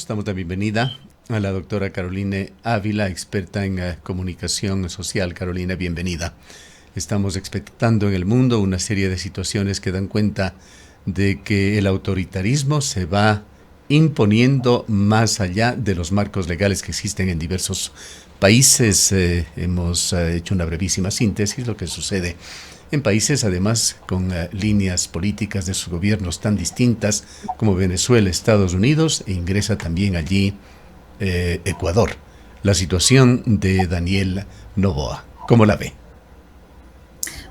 Damos la bienvenida a la doctora Caroline Ávila, experta en comunicación social. Carolina, bienvenida. Estamos expectando en el mundo una serie de situaciones que dan cuenta de que el autoritarismo se va imponiendo más allá de los marcos legales que existen en diversos países. Hemos hecho una brevísima síntesis, lo que sucede en países además con líneas políticas de sus gobiernos tan distintas como Venezuela, Estados Unidos, e ingresa también allí Ecuador. La situación de Daniel Noboa, ¿cómo la ve?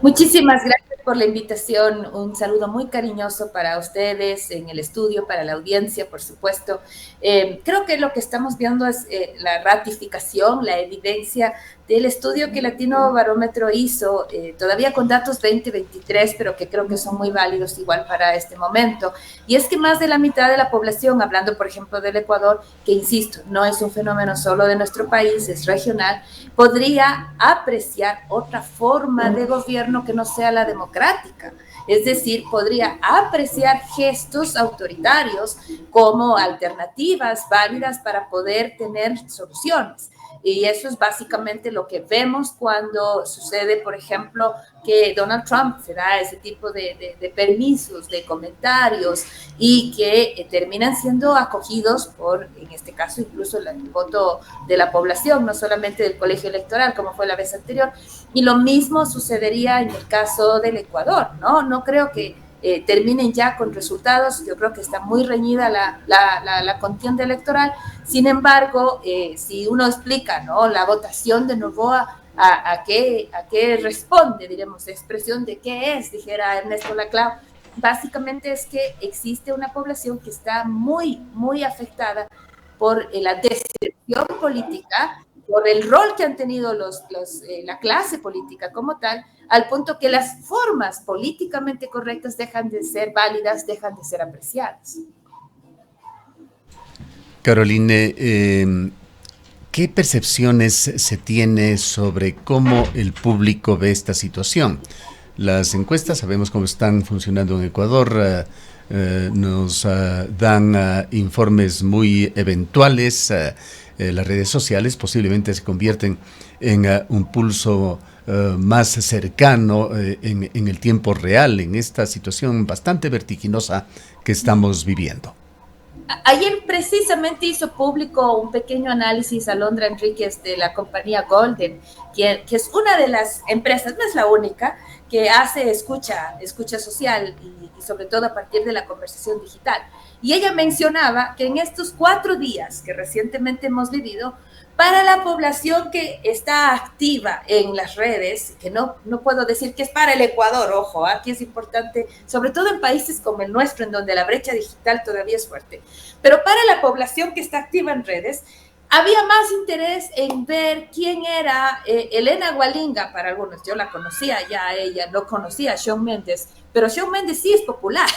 Muchísimas gracias por la invitación. Un saludo muy cariñoso para ustedes en el estudio, para la audiencia, por supuesto. Creo que lo que estamos viendo es la ratificación, la evidencia del estudio que Latino Barómetro hizo, todavía con datos 2023, pero que creo que son muy válidos igual para este momento. Y es que más de la mitad de la población, hablando por ejemplo del Ecuador, que insisto, no es un fenómeno solo de nuestro país, es regional, podría apreciar otra forma de gobierno que no sea la democrática. Es decir, podría apreciar gestos autoritarios como alternativas válidas para poder tener soluciones. Y eso es básicamente lo que vemos cuando sucede, por ejemplo, que Donald Trump se da ese tipo de permisos, de comentarios y que terminan siendo acogidos por, en este caso, incluso el voto de la población, no solamente del colegio electoral, como fue la vez anterior. Y lo mismo sucedería en el caso del Ecuador, ¿no? No creo que terminen ya con resultados. Yo creo que está muy reñida la contienda electoral. Sin embargo, si uno explica, ¿no?, la votación de Noboa, ¿a qué responde, diremos, expresión de qué es? Dijera Ernesto Laclau. Básicamente es que existe una población que está muy afectada por la decepción política, por el rol que han tenido la clase política como tal, al punto que las formas políticamente correctas dejan de ser válidas, dejan de ser apreciadas. Caroline, ¿qué percepciones se tiene sobre cómo el público ve esta situación? Las encuestas, sabemos cómo están funcionando en Ecuador, nos dan informes muy eventuales. Las redes sociales posiblemente se convierten en un pulso más cercano en el tiempo real, en esta situación bastante vertiginosa que estamos viviendo. Ayer precisamente hizo público un pequeño análisis Alondra Enríquez de la compañía Golden, que es una de las empresas, no es la única, que hace escucha social y sobre todo a partir de la conversación digital. Y ella mencionaba que en estos 4 días que recientemente hemos vivido, para la población que está activa en las redes, que no puedo decir que es para el Ecuador, ojo, aquí es importante, sobre todo en países como el nuestro, en donde la brecha digital todavía es fuerte, pero para la población que está activa en redes, había más interés en ver quién era Elena Gualinga para algunos. Yo la conocía ya, ella no conocía a Shawn Mendes, pero Shawn Mendes sí es popular.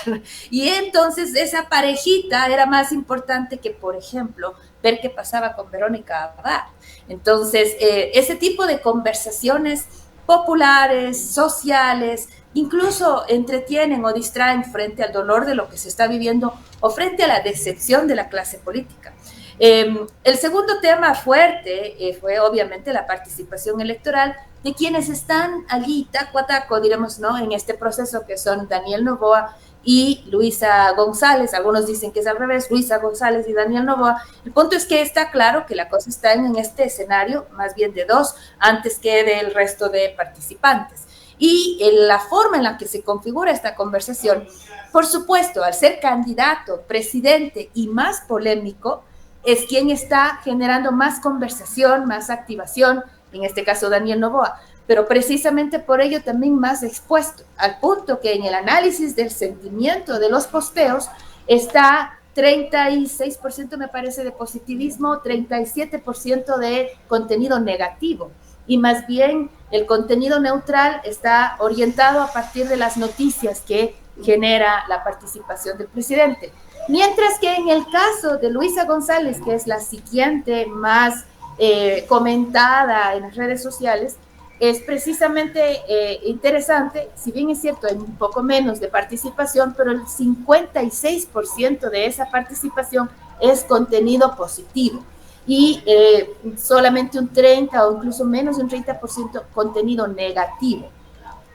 Y entonces esa parejita era más importante que, por ejemplo, ver qué pasaba con Verónica Abad. Entonces, ese tipo de conversaciones populares, sociales, incluso entretienen o distraen frente al dolor de lo que se está viviendo o frente a la decepción de la clase política. El segundo tema fuerte fue obviamente la participación electoral de quienes están allí taco a taco, diremos, ¿no?, en este proceso, que son Daniel Noboa y Luisa González. Algunos dicen que es al revés, Luisa González y Daniel Noboa. El punto es que está claro que la cosa está en este escenario, más bien de dos, antes que del resto de participantes. Y la forma en la que se configura esta conversación, por supuesto, al ser candidato, presidente y más polémico, es quien está generando más conversación, más activación, en este caso Daniel Noboa, pero precisamente por ello también más expuesto, al punto que en el análisis del sentimiento de los posteos está 36% me parece de positivismo, 37% de contenido negativo, y más bien el contenido neutral está orientado a partir de las noticias que genera la participación del presidente. Mientras que en el caso de Luisa González, que es la siguiente más comentada en las redes sociales, es precisamente interesante, si bien es cierto, hay un poco menos de participación, pero el 56% de esa participación es contenido positivo y solamente un 30 o incluso menos de un 30% contenido negativo.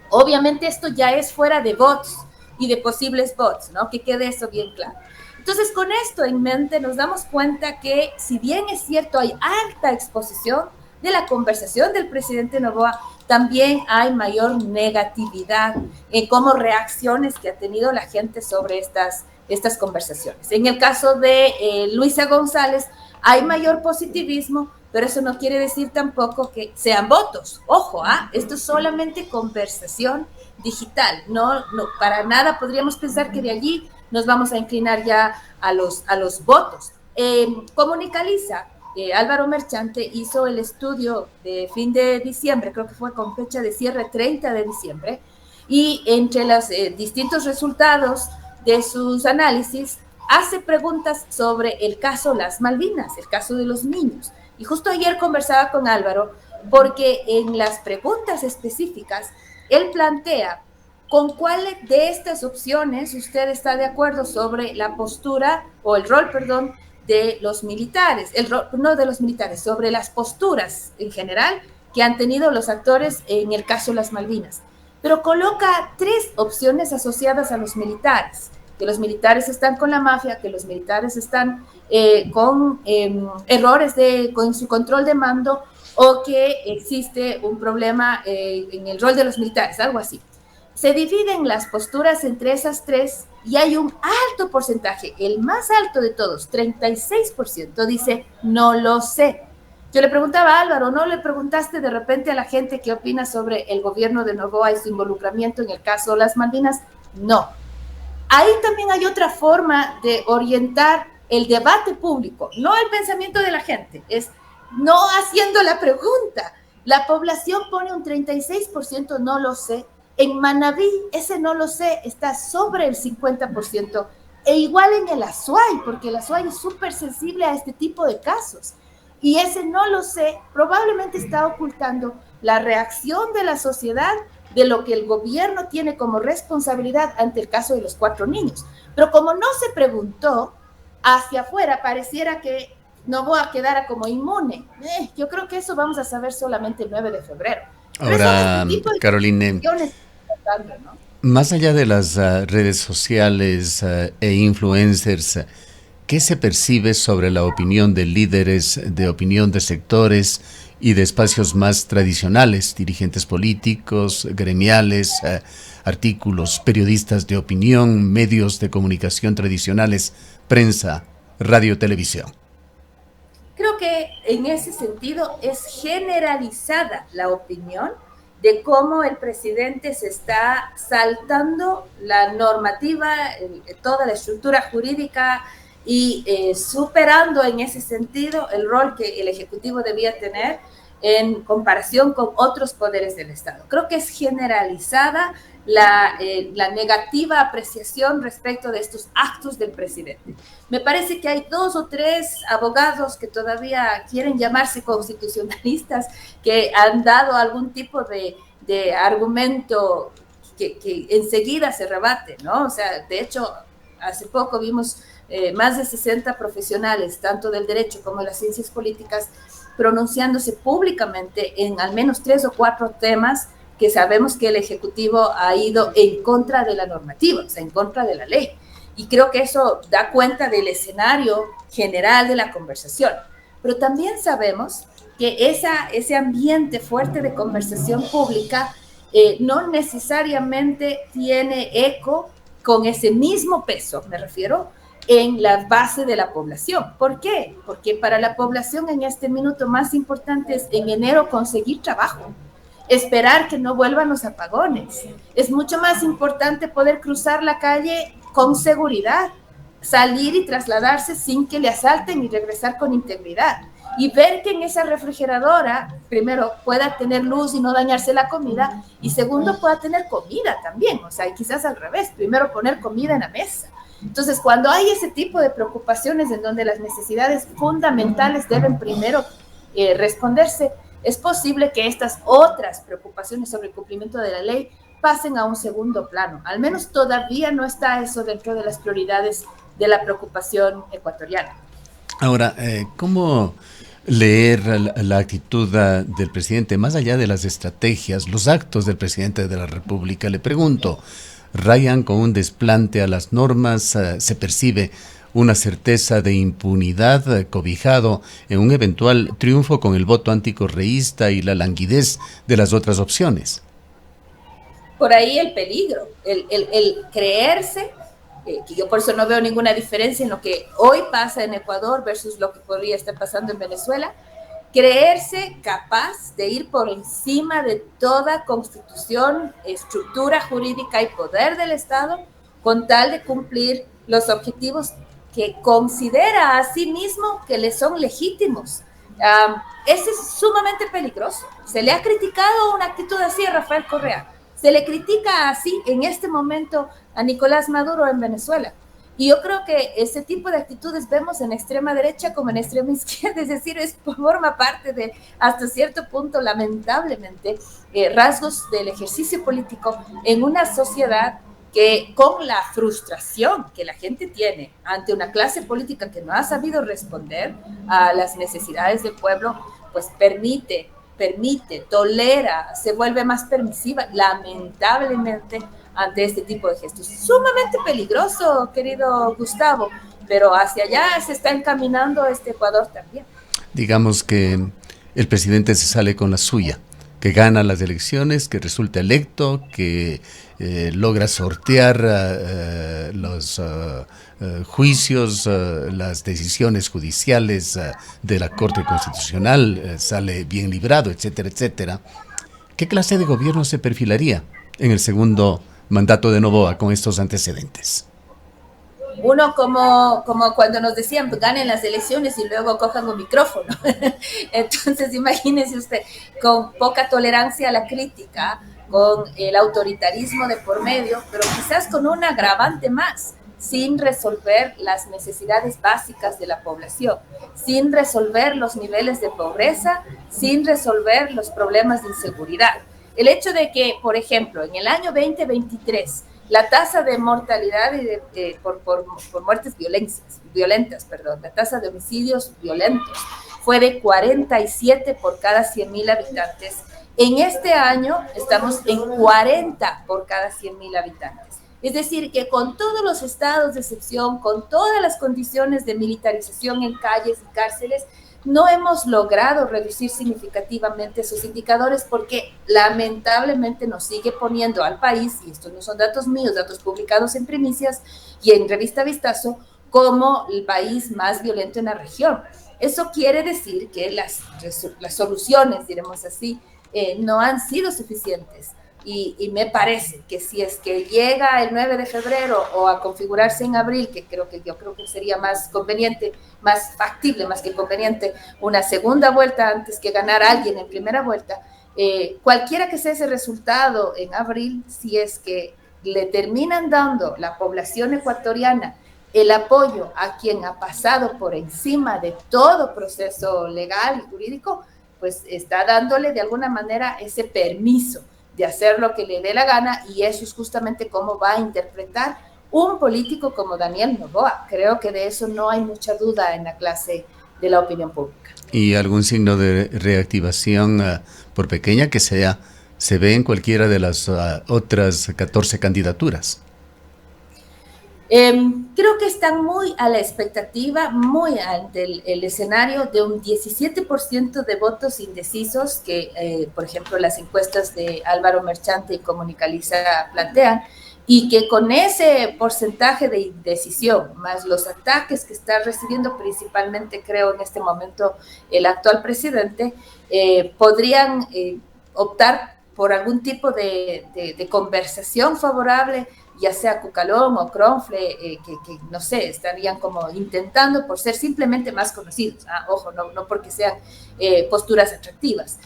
Obviamente esto ya es fuera de bots y de posibles bots, ¿no? Que quede eso bien claro. Entonces, con esto en mente, nos damos cuenta que, si bien es cierto, hay alta exposición de la conversación del presidente Noboa, también hay mayor negatividad en cómo reacciones que ha tenido la gente sobre estas conversaciones. En el caso de Luisa González, hay mayor positivismo, pero eso no quiere decir tampoco que sean votos. Ojo, esto es solamente conversación digital. No, para nada podríamos pensar que de allí nos vamos a inclinar ya a los votos. Comunicaliza, Álvaro Merchante hizo el estudio de fin de diciembre, creo que fue con fecha de cierre 30 de diciembre, y entre los distintos resultados de sus análisis, hace preguntas sobre el caso Las Malvinas, el caso de los niños. Y justo ayer conversaba con Álvaro, porque en las preguntas específicas, él plantea con cuál de estas opciones usted está de acuerdo sobre la postura, o el rol, perdón, de los militares, no de los militares, sobre las posturas en general que han tenido los actores en el caso Las Malvinas. Pero coloca 3 opciones asociadas a los militares: que los militares están con la mafia, que los militares están con errores con su control de mando, o que existe un problema en el rol de los militares, algo así. Se dividen las posturas entre esas 3 y hay un alto porcentaje, el más alto de todos, 36%, dice no lo sé. Yo le preguntaba a Álvaro, ¿no le preguntaste de repente a la gente qué opina sobre el gobierno de Noboa y su involucramiento en el caso Las Malvinas? No. Ahí también hay otra forma de orientar el debate público, no el pensamiento de la gente, es no haciendo la pregunta. La población pone un 36% no lo sé. En Manabí, ese no lo sé está sobre el 50%, e igual en el Azuay, porque el Azuay es súper sensible a este tipo de casos. Y ese no lo sé probablemente está ocultando la reacción de la sociedad de lo que el gobierno tiene como responsabilidad ante el caso de los 4 niños. Pero como no se preguntó, hacia afuera pareciera que Noboa quedara como inmune. Yo creo que eso vamos a saber solamente el 9 de febrero. Ahora, Caroline, ¿no? Más allá de las redes sociales e influencers, ¿qué se percibe sobre la opinión de líderes, de opinión de sectores y de espacios más tradicionales, dirigentes políticos, gremiales, artículos, periodistas de opinión, medios de comunicación tradicionales, prensa, radio, televisión? Creo que en ese sentido es generalizada la opinión de cómo el presidente se está saltando la normativa, toda la estructura jurídica, y superando en ese sentido el rol que el Ejecutivo debía tener en comparación con otros poderes del Estado. Creo que es generalizada la negativa apreciación respecto de estos actos del presidente. Me parece que hay 2 o 3 abogados que todavía quieren llamarse constitucionalistas, que han dado algún tipo de argumento que enseguida se rebate, ¿no? O sea, de hecho, hace poco vimos más de 60 profesionales, tanto del derecho como de las ciencias políticas, pronunciándose públicamente en al menos 3 o 4 temas que sabemos que el Ejecutivo ha ido en contra de la normativa, o sea, en contra de la ley. Y creo que eso da cuenta del escenario general de la conversación. Pero también sabemos que ese ambiente fuerte de conversación pública no necesariamente tiene eco con ese mismo peso, me refiero, en la base de la población. ¿Por qué? Porque para la población en este minuto más importante es en enero conseguir trabajo, esperar que no vuelvan los apagones. Es mucho más importante poder cruzar la calle con seguridad, salir y trasladarse sin que le asalten y regresar con integridad. Y ver que en esa refrigeradora, primero, pueda tener luz y no dañarse la comida, y segundo, pueda tener comida también. O sea, y quizás al revés, primero poner comida en la mesa. Entonces, cuando hay ese tipo de preocupaciones en donde las necesidades fundamentales deben primero responderse, es posible que estas otras preocupaciones sobre el cumplimiento de la ley pasen a un segundo plano. Al menos todavía no está eso dentro de las prioridades de la preocupación ecuatoriana. Ahora, ¿cómo leer la actitud del presidente, más allá de las estrategias, los actos del presidente de la República? Le pregunto, ¿rayan con un desplante a las normas? ¿Se percibe una certeza de impunidad cobijado en un eventual triunfo con el voto anticorreísta y la languidez de las otras opciones? Por ahí el peligro, el creerse, que yo por eso no veo ninguna diferencia en lo que hoy pasa en Ecuador versus lo que podría estar pasando en Venezuela, creerse capaz de ir por encima de toda constitución, estructura jurídica y poder del Estado con tal de cumplir los objetivos que considera a sí mismo que le son legítimos. Ese es sumamente peligroso. Se le ha criticado una actitud así a Rafael Correa. Se le critica así en este momento a Nicolás Maduro en Venezuela. Y yo creo que ese tipo de actitudes vemos en extrema derecha como en extrema izquierda, es decir, forma parte de, hasta cierto punto, lamentablemente, rasgos del ejercicio político en una sociedad que con la frustración que la gente tiene ante una clase política que no ha sabido responder a las necesidades del pueblo, pues permite, tolera, se vuelve más permisiva, lamentablemente, ante este tipo de gestos. Sumamente peligroso, querido Gustavo, pero hacia allá se está encaminando este Ecuador también. Digamos que el presidente se sale con la suya, que gana las elecciones, que resulta electo, que logra sortear los juicios, las decisiones judiciales de la Corte Constitucional, sale bien librado, etcétera, etcétera. ¿Qué clase de gobierno se perfilaría en el segundo mandato de Noboa con estos antecedentes? Uno como cuando nos decían, ganen las elecciones y luego cojan un micrófono. Entonces, imagínese usted, con poca tolerancia a la crítica, con el autoritarismo de por medio, pero quizás con un agravante más, sin resolver las necesidades básicas de la población, sin resolver los niveles de pobreza, sin resolver los problemas de inseguridad. El hecho de que, por ejemplo, en el año 2023, la tasa de mortalidad por muertes violentas, la tasa de homicidios violentos fue de 47 por cada 100.000 habitantes. En este año estamos en 40 por cada 100.000 habitantes. Es decir, que con todos los estados de excepción, con todas las condiciones de militarización en calles y cárceles, no hemos logrado reducir significativamente esos indicadores porque lamentablemente nos sigue poniendo al país, y estos no son datos míos, datos publicados en Primicias y en Revista Vistazo, como el país más violento en la región. Eso quiere decir que las soluciones, diremos así, no han sido suficientes. Y me parece que si es que llega el 9 de febrero o a configurarse en abril, que yo creo que sería más conveniente, más factible, más que conveniente, una segunda vuelta antes que ganar a alguien en primera vuelta, cualquiera que sea ese resultado en abril, si es que le terminan dando la población ecuatoriana el apoyo a quien ha pasado por encima de todo proceso legal y jurídico, pues está dándole de alguna manera ese permiso de hacer lo que le dé la gana, y eso es justamente cómo va a interpretar un político como Daniel Noboa. Creo que de eso no hay mucha duda en la clase de la opinión pública. ¿Y algún signo de reactivación, por pequeña que sea, se ve en cualquiera de las otras 14 candidaturas? Creo que están muy a la expectativa, muy ante el escenario de un 17% de votos indecisos que, por ejemplo, las encuestas de Álvaro Merchante y Comunicaliza plantean, y que con ese porcentaje de indecisión, más los ataques que está recibiendo principalmente, creo, en este momento el actual presidente, podrían optar por algún tipo de conversación favorable, ya sea Cucalón o Cronfle, que no sé, estarían como intentando por ser simplemente más conocidos. Ojo, no porque sean posturas atractivas.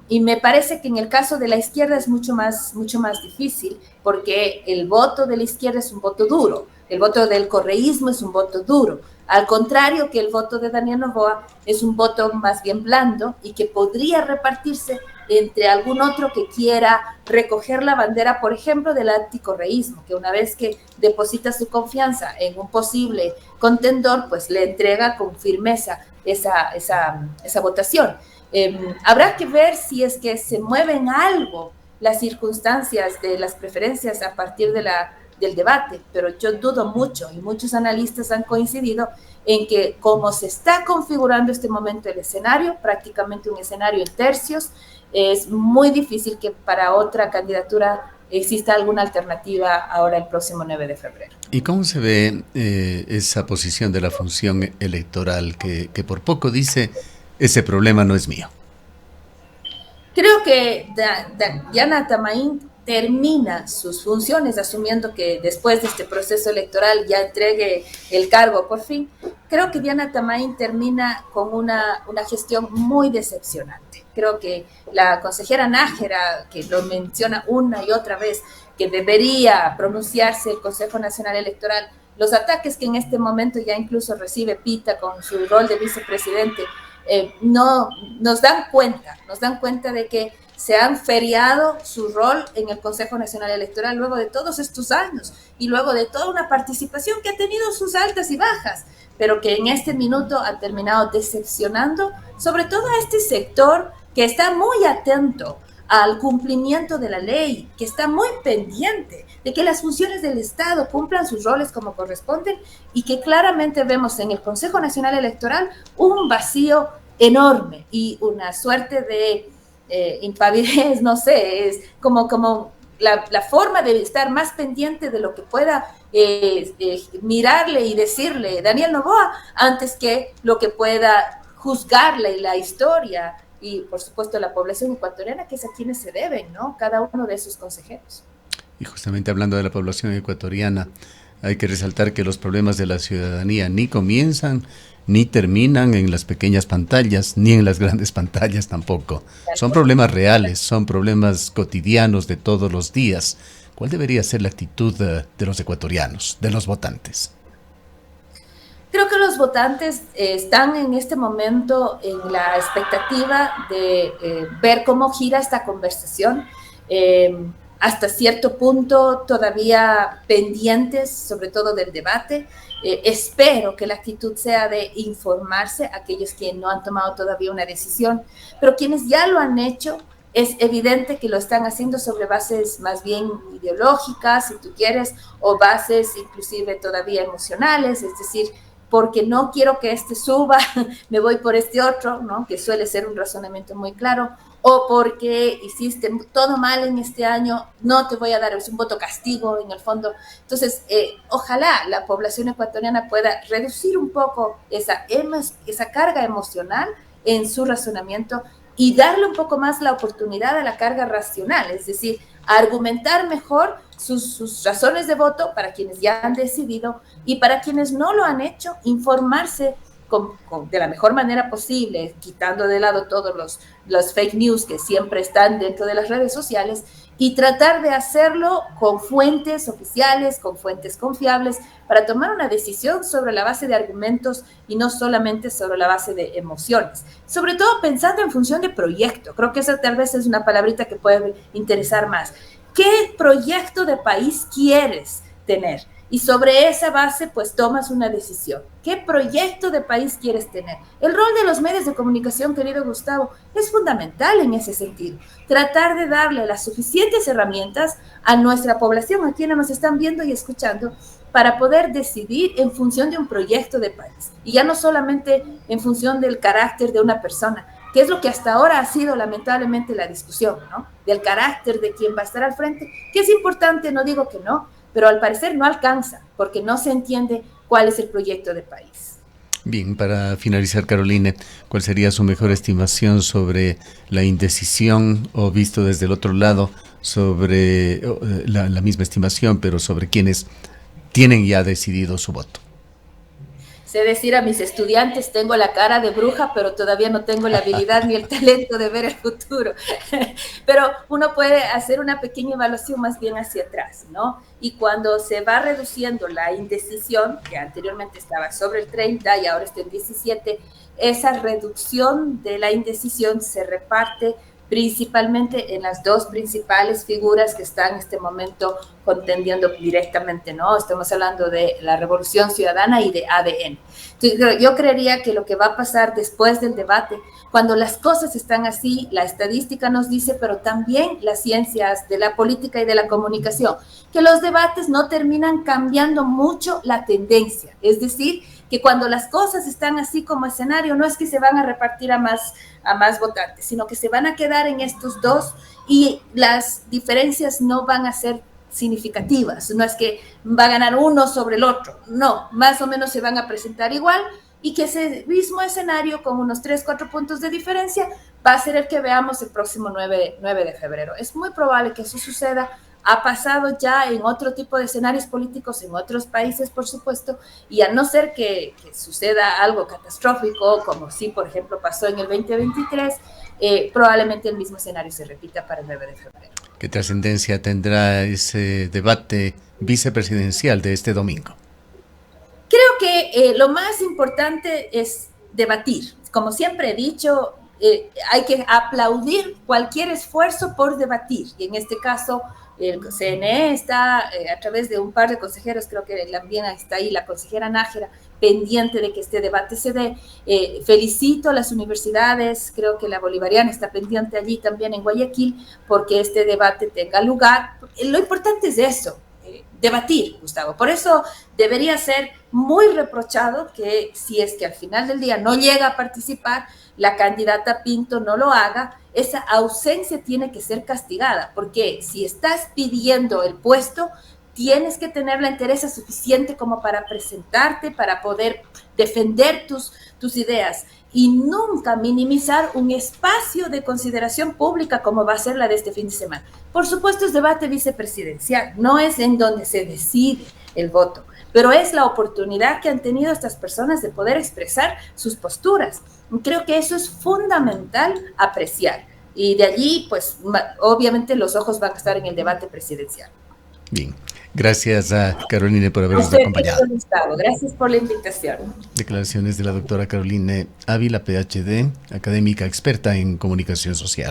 Y me parece que en el caso de la izquierda es mucho más difícil, porque el voto de la izquierda es un voto duro, el voto del correísmo es un voto duro, al contrario que el voto de Daniel Noboa es un voto más bien blando y que podría repartirse entre algún otro que quiera recoger la bandera, por ejemplo, del anticorreísmo, que una vez que deposita su confianza en un posible contendor, pues le entrega con firmeza esa votación. Habrá que ver si es que se mueven algo las circunstancias de las preferencias a partir del debate, pero yo dudo mucho y muchos analistas han coincidido en que como se está configurando este momento el escenario, prácticamente un escenario en tercios, es muy difícil que para otra candidatura exista alguna alternativa ahora el próximo 9 de febrero. ¿Y cómo se ve esa posición de la función electoral que por poco dice, ese problema no es mío? Creo que Diana Tamaín termina sus funciones, asumiendo que después de este proceso electoral ya entregue el cargo por fin. Creo que Diana Tamaín termina con una gestión muy decepcionante. Creo que la consejera Nájera, que lo menciona una y otra vez, que debería pronunciarse el Consejo Nacional Electoral, los ataques que en este momento ya incluso recibe Pita con su rol de vicepresidente, no nos dan cuenta de que se han feriado su rol en el Consejo Nacional Electoral luego de todos estos años y luego de toda una participación que ha tenido sus altas y bajas, pero que en este minuto ha terminado decepcionando sobre todo a este sector que está muy atento al cumplimiento de la ley, que está muy pendiente de que las funciones del Estado cumplan sus roles como corresponden y que claramente vemos en el Consejo Nacional Electoral un vacío enorme y una suerte de impavidez, no sé, es como la forma de estar más pendiente de lo que pueda mirarle y decirle Daniel Noboa antes que lo que pueda juzgarle la historia y por supuesto la población ecuatoriana, que es a quienes se deben, ¿no? Cada uno de esos consejeros. Y justamente hablando de la población ecuatoriana, hay que resaltar que los problemas de la ciudadanía ni comienzan ni terminan en las pequeñas pantallas, ni en las grandes pantallas tampoco. Son problemas reales, son problemas cotidianos de todos los días. ¿Cuál debería ser la actitud de los ecuatorianos, de los votantes? Creo que los votantes están en este momento en la expectativa de ver cómo gira esta conversación. Hasta cierto punto todavía pendientes, sobre todo del debate. Espero que la actitud sea de informarse a aquellos que no han tomado todavía una decisión, pero quienes ya lo han hecho, es evidente que lo están haciendo sobre bases más bien ideológicas, si tú quieres, o bases inclusive todavía emocionales, es decir, porque no quiero que este suba, me voy por este otro, ¿no? Que suele ser un razonamiento muy claro, o porque hiciste todo mal en este año, no te voy a dar, es un voto castigo en el fondo. Entonces, ojalá la población ecuatoriana pueda reducir un poco esa carga emocional en su razonamiento y darle un poco más la oportunidad a la carga racional, es decir, argumentar mejor sus razones de voto para quienes ya han decidido y para quienes no lo han hecho, informarse de la mejor manera posible, quitando de lado todos los fake news que siempre están dentro de las redes sociales y tratar de hacerlo con fuentes oficiales, con fuentes confiables, para tomar una decisión sobre la base de argumentos y no solamente sobre la base de emociones. Sobre todo pensando en función de proyecto. Creo que esa tal vez es una palabrita que puede interesar más. ¿Qué proyecto de país quieres tener? Y sobre esa base, pues tomas una decisión. ¿Qué proyecto de país quieres tener? El rol de los medios de comunicación, querido Gustavo, es fundamental en ese sentido. Tratar de darle las suficientes herramientas a nuestra población, a quienes nos están viendo y escuchando, para poder decidir en función de un proyecto de país. Y ya no solamente en función del carácter de una persona, que es lo que hasta ahora ha sido lamentablemente la discusión, ¿no? Del carácter de quien va a estar al frente, que es importante, no digo que no, pero al parecer no alcanza, porque no se entiende cuál es el proyecto de país. Bien, para finalizar, Caroline, ¿cuál sería su mejor estimación sobre la indecisión o visto desde el otro lado sobre la misma estimación, pero sobre quienes tienen ya decidido su voto? Sé decir a mis estudiantes, tengo la cara de bruja, pero todavía no tengo la habilidad ni el talento de ver el futuro. Pero uno puede hacer una pequeña evaluación más bien hacia atrás, ¿no? Y cuando se va reduciendo la indecisión, que anteriormente estaba sobre el 30 y ahora está en 17, esa reducción de la indecisión se reparte principalmente en las dos principales figuras que están en este momento contendiendo directamente, ¿no? Estamos hablando de la Revolución Ciudadana y de ADN. Entonces, yo creería que lo que va a pasar después del debate, cuando las cosas están así, la estadística nos dice, pero también las ciencias de la política y de la comunicación, que los debates no terminan cambiando mucho la tendencia. Es decir, que cuando las cosas están así como escenario, no es que se van a repartir a más votantes, sino que se van a quedar en estos dos y las diferencias no van a ser significativas. No es que va a ganar uno sobre el otro, no, más o menos se van a presentar igual y que ese mismo escenario con unos 3-4 puntos de diferencia va a ser el que veamos el próximo 9 de febrero. Es muy probable que eso suceda. Ha pasado ya en otro tipo de escenarios políticos en otros países, por supuesto, y a no ser que suceda algo catastrófico, como sí, por ejemplo, pasó en el 2023, probablemente el mismo escenario se repita para el 9 de febrero. ¿Qué trascendencia tendrá ese debate vicepresidencial de este domingo? Creo que lo más importante es debatir. Como siempre he dicho, hay que aplaudir cualquier esfuerzo por debatir, y en este caso el CNE está a través de un par de consejeros, creo que también está ahí la consejera Nájera, pendiente de que este debate se dé. Felicito a las universidades, creo que la Bolivariana está pendiente allí también en Guayaquil, porque este debate tenga lugar. Lo importante es eso, debatir, Gustavo. Por eso debería ser muy reprochado que si es que al final del día no llega a participar, la candidata Pinto no lo haga, esa ausencia tiene que ser castigada, porque si estás pidiendo el puesto, tienes que tener la entereza suficiente como para presentarte, para poder defender tus ideas y nunca minimizar un espacio de consideración pública como va a ser la de este fin de semana. Por supuesto, es debate vicepresidencial, no es en donde se decide el voto, pero es la oportunidad que han tenido estas personas de poder expresar sus posturas. Creo que eso es fundamental apreciar. Y de allí, pues, obviamente los ojos van a estar en el debate presidencial. Bien. Gracias a Caroline por habernos acompañado. Gracias por la invitación. Declaraciones de la doctora Caroline Ávila, PhD, académica experta en comunicación social.